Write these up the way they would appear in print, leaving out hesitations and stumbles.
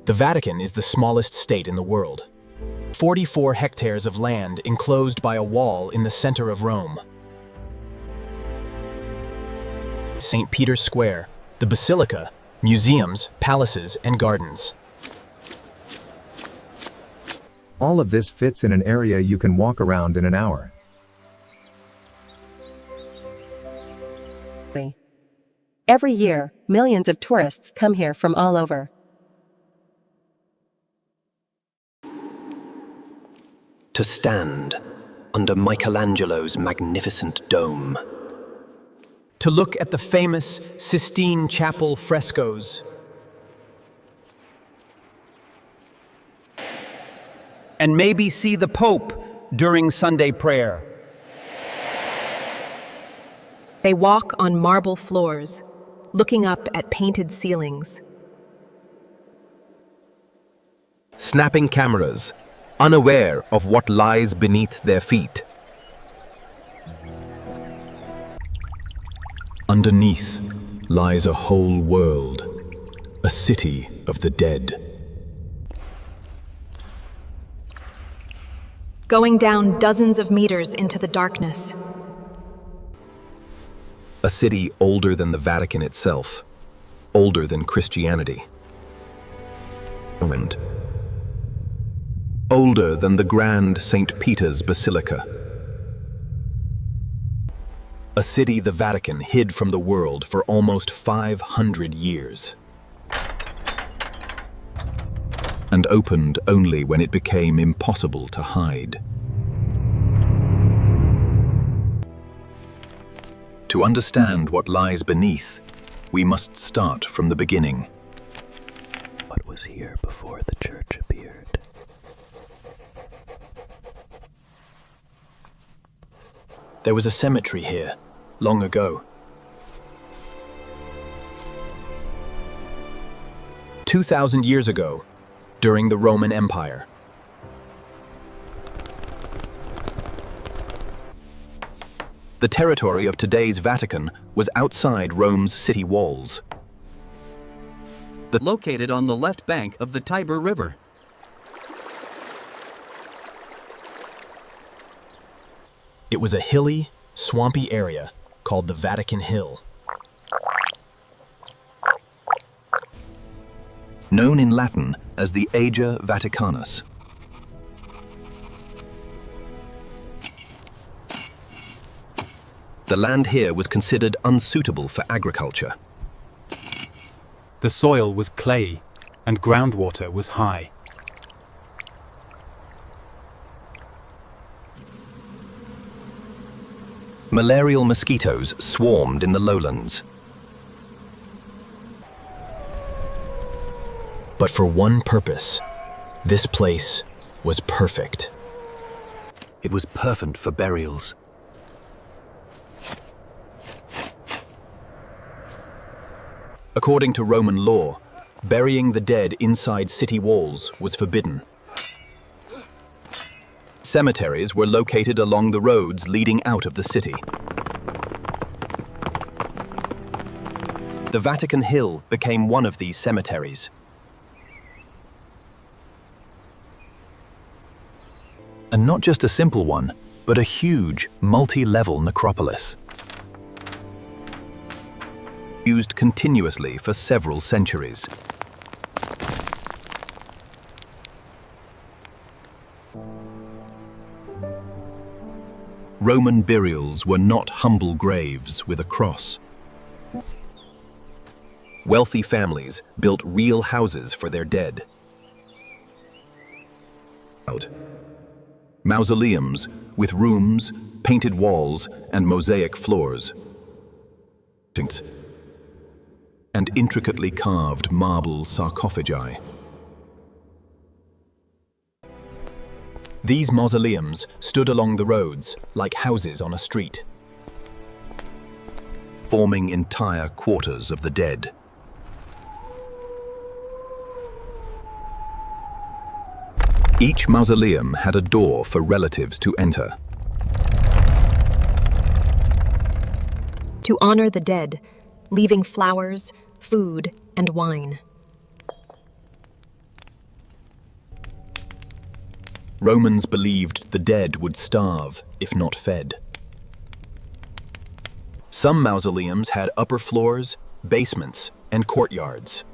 The Vatican is the smallest state in the world. 44 hectares of land enclosed by a wall in the center of Rome. St. Peter's Square, the Basilica, museums, palaces, and gardens. All of this fits in an area you can walk around in an hour. Every year, millions of tourists come here from all over. To stand under Michelangelo's magnificent dome. To look at the famous Sistine Chapel frescoes. And maybe see the Pope during Sunday prayer. They walk on marble floors, looking up at painted ceilings. Snapping cameras, unaware of what lies beneath their feet. Underneath lies a whole world, a city of the dead. Going down dozens of meters into the darkness. A city older than the Vatican itself, older than Christianity. And older than the grand St. Peter's Basilica. A city the Vatican hid from the world for almost 500 years. And opened only when it became impossible to hide. To understand what lies beneath, we must start from the beginning. What was here before the church appeared? There was a cemetery here, long ago. 2,000 years ago, during the Roman Empire. The territory of today's Vatican was outside Rome's city walls. Located on the left bank of the Tiber River. It was a hilly, swampy area called the Vatican Hill. Known in Latin as the Ager Vaticanus. The land here was considered unsuitable for agriculture. The soil was clayey, and groundwater was high. Malarial mosquitoes swarmed in the lowlands. But for one purpose, this place was perfect. It was perfect for burials. According to Roman law, burying the dead inside city walls was forbidden. Cemeteries were located along the roads leading out of the city. The Vatican Hill became one of these cemeteries. And not just a simple one, but a huge, multi-level necropolis. Used continuously for several centuries. Roman burials were not humble graves with a cross. Wealthy families built real houses for their dead. Mausoleums with rooms, painted walls, and mosaic floors. And intricately carved marble sarcophagi. These mausoleums stood along the roads like houses on a street, forming entire quarters of the dead. Each mausoleum had a door for relatives to enter. To honor the dead, leaving flowers, food, and wine. Romans believed the dead would starve if not fed. Some mausoleums had upper floors, basements, and courtyards.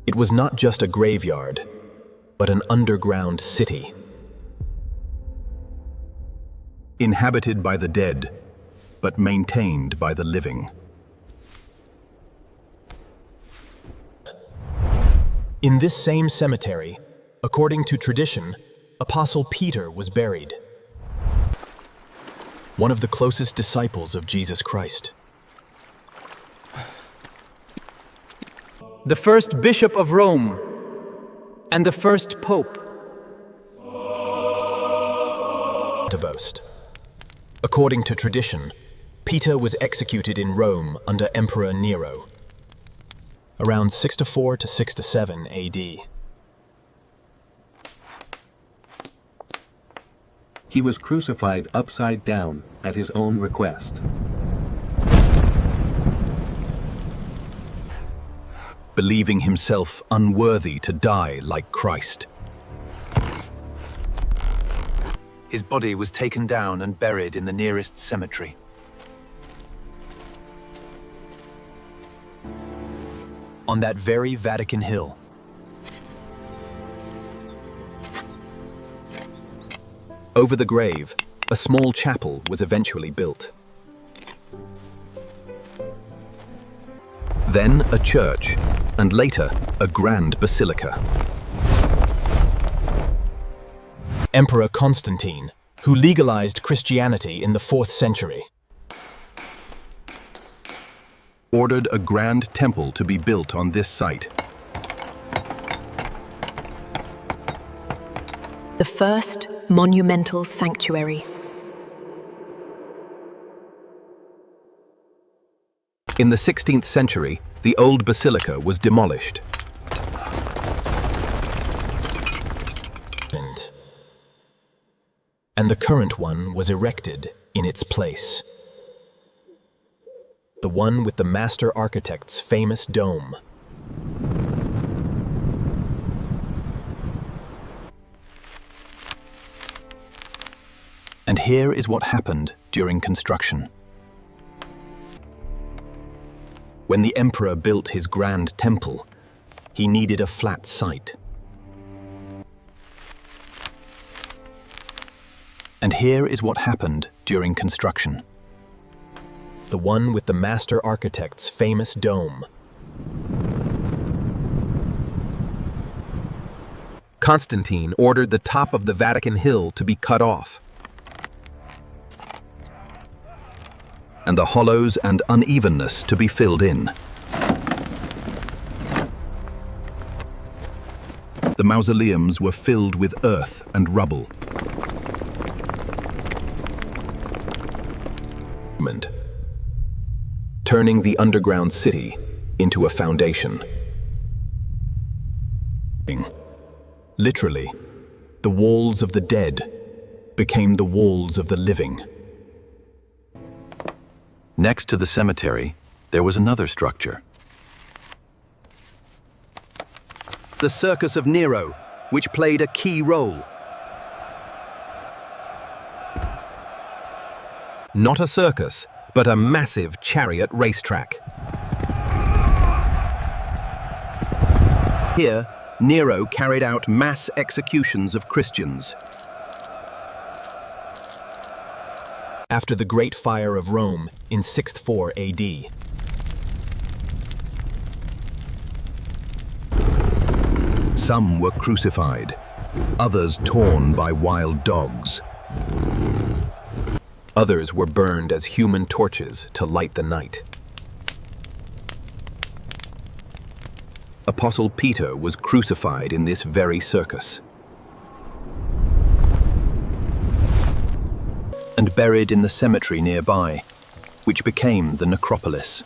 It was not just a graveyard, but an underground city. Inhabited by the dead, but maintained by the living. In this same cemetery, according to tradition, Apostle Peter was buried. One of the closest disciples of Jesus Christ. The first bishop of Rome and the first pope. To boast. According to tradition, Peter was executed in Rome under Emperor Nero, around 64 to 67 AD. He was crucified upside down at his own request. Believing himself unworthy to die like Christ. His body was taken down and buried in the nearest cemetery. On that very Vatican Hill. Over the grave, a small chapel was eventually built. Then a church, and later a grand basilica. Emperor Constantine, who legalized Christianity in the 4th century, ordered a grand temple to be built on this site. The first monumental sanctuary. In the 16th century, the old basilica was demolished. And the current one was erected in its place. The one with the master architect's famous dome. And here is what happened during construction. When the emperor built his grand temple, he needed a flat site. And here is what happened during construction. The one with the master architect's famous dome. Constantine ordered the top of the Vatican Hill to be cut off, and the hollows and unevenness to be filled in. The mausoleums were filled with earth and rubble. Turning the underground city into a foundation. Literally, the walls of the dead became the walls of the living. Next to the cemetery, there was another structure. The Circus of Nero, which played a key role. Not a circus, but a massive chariot racetrack. Here, Nero carried out mass executions of Christians. After the Great Fire of Rome in 604 AD. Some were crucified, others torn by wild dogs. Others were burned as human torches to light the night. Apostle Peter was crucified in this very circus and buried in the cemetery nearby, which became the Necropolis.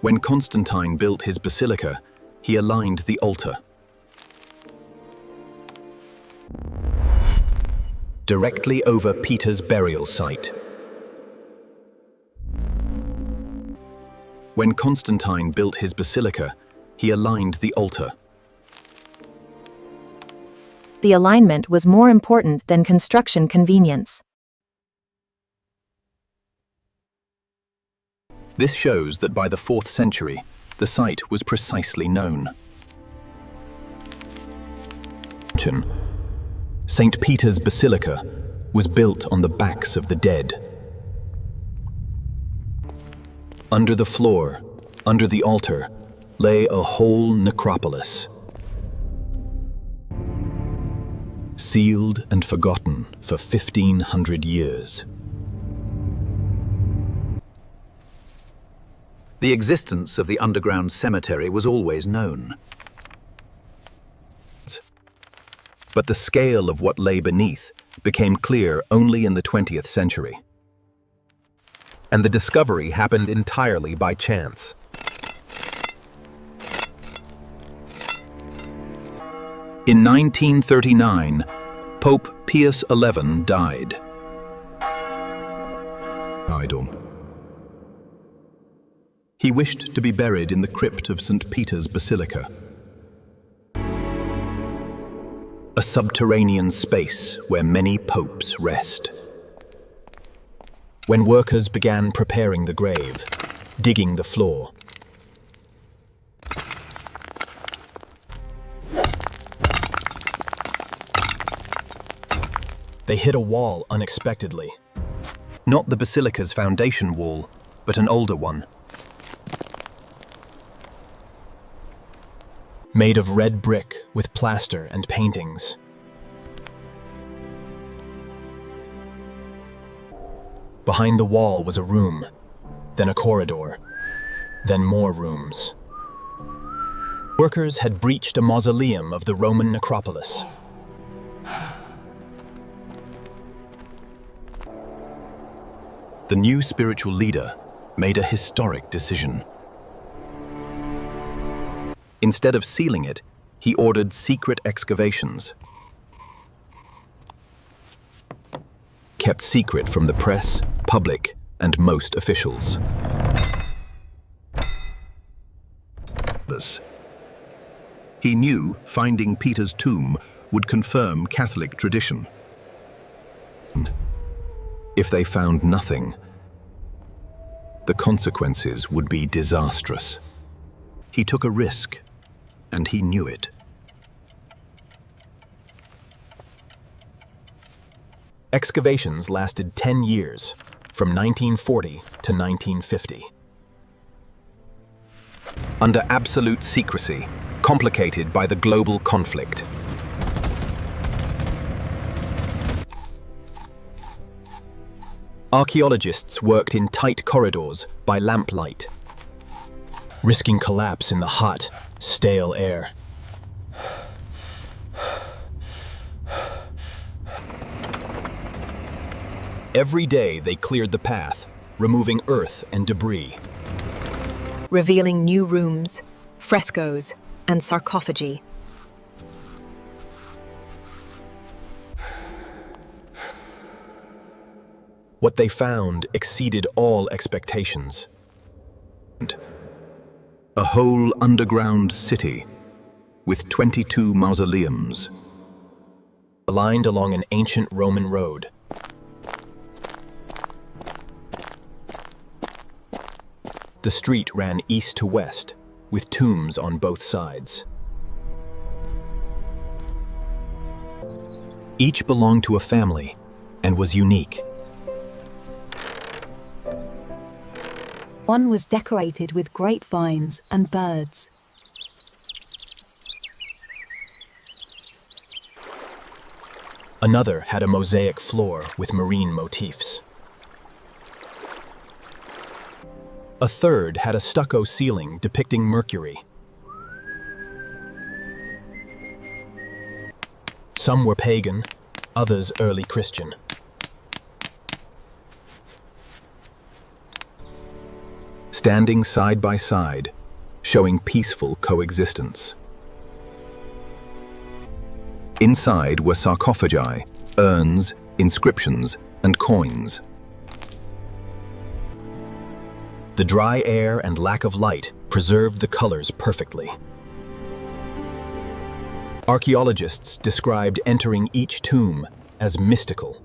When Constantine built his basilica, he aligned the altar directly over Peter's burial site. When Constantine built his basilica, he aligned the altar. The alignment was more important than construction convenience. This shows that by the 4th century, the site was precisely known. St. Peter's Basilica was built on the backs of the dead. Under the floor, under the altar, lay a whole necropolis. Sealed and forgotten for 1,500 years. The existence of the underground cemetery was always known. But the scale of what lay beneath became clear only in the 20th century. And the discovery happened entirely by chance. In 1939, Pope Pius XI died. He wished to be buried in the crypt of St. Peter's Basilica, a subterranean space where many popes rest. When workers began preparing the grave, digging the floor, they hit a wall unexpectedly. Not the basilica's foundation wall, but an older one. Made of red brick with plaster and paintings. Behind the wall was a room, then a corridor, then more rooms. Workers had breached a mausoleum of the Roman necropolis. The new spiritual leader made a historic decision. Instead of sealing it, he ordered secret excavations, kept secret from the press, public, and most officials. He knew finding Peter's tomb would confirm Catholic tradition. If they found nothing, the consequences would be disastrous. He took a risk, and he knew it. Excavations lasted 10 years, from 1940 to 1950. Under absolute secrecy, complicated by the global conflict. Archaeologists worked in tight corridors by lamplight, risking collapse in the hot, stale air. Every day they cleared the path, removing earth and debris. Revealing new rooms, frescoes, and sarcophagi. What they found exceeded all expectations. A whole underground city with 22 mausoleums, aligned along an ancient Roman road. The street ran east to west, with tombs on both sides. Each belonged to a family and was unique. One was decorated with grapevines and birds. Another had a mosaic floor with marine motifs. A third had a stucco ceiling depicting Mercury. Some were pagan, others early Christian. Standing side by side, showing peaceful coexistence. Inside were sarcophagi, urns, inscriptions, and coins. The dry air and lack of light preserved the colors perfectly. Archaeologists described entering each tomb as mystical.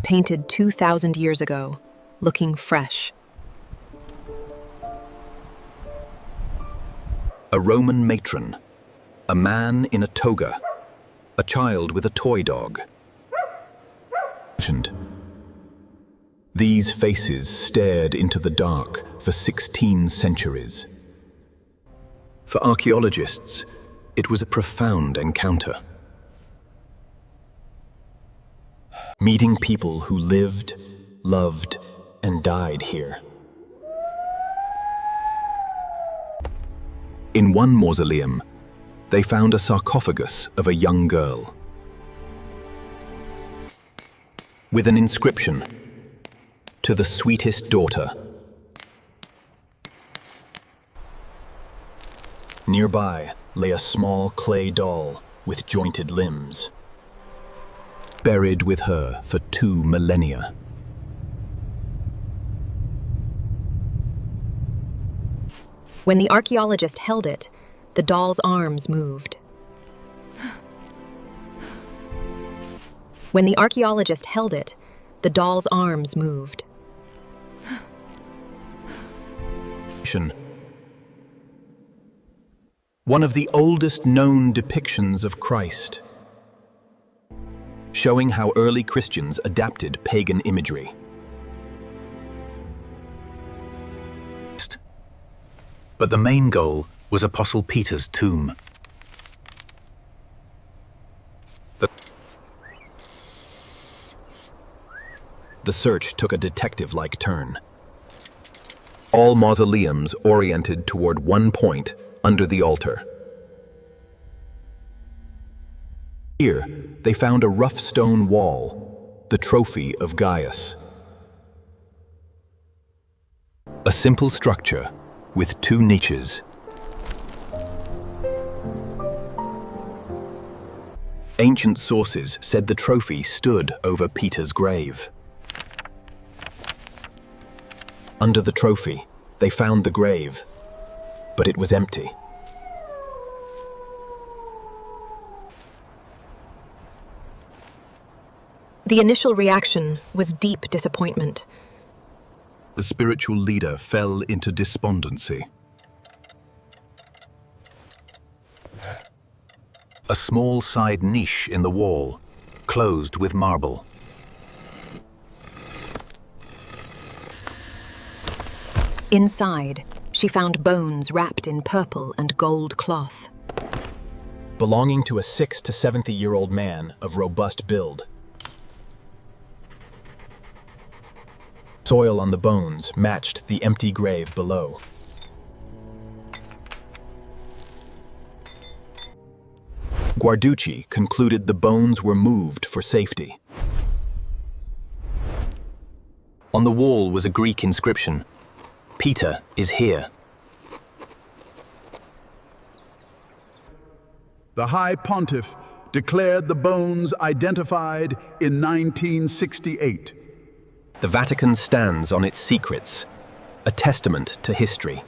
Painted 2,000 years ago, looking fresh. A Roman matron, a man in a toga, a child with a toy dog. These faces stared into the dark for 16 centuries. For archaeologists, it was a profound encounter. Meeting people who lived, loved, and died here. In one mausoleum, they found a sarcophagus of a young girl with an inscription, "To the sweetest daughter." Nearby lay a small clay doll with jointed limbs. Buried with her for 2 millennia. When the archaeologist held it, the doll's arms moved. When the archaeologist held it, the doll's arms moved. One of the oldest known depictions of Christ, showing how early Christians adapted pagan imagery. But the main goal was Apostle Peter's tomb. The search took a detective-like turn. All mausoleums oriented toward one point under the altar. Here, they found a rough stone wall, the trophy of Gaius. A simple structure with 2 niches. Ancient sources said the trophy stood over Peter's grave. Under the trophy, they found the grave, but it was empty. The initial reaction was deep disappointment. The spiritual leader fell into despondency. A small side niche in the wall, closed with marble. Inside, she found bones wrapped in purple and gold cloth. Belonging to a 6 to 70-year-old man of robust build. Soil on the bones matched the empty grave below. Guarducci concluded the bones were moved for safety. On the wall was a Greek inscription, "Peter is here." The High Pontiff declared the bones identified in 1968. The Vatican stands on its secrets, a testament to history.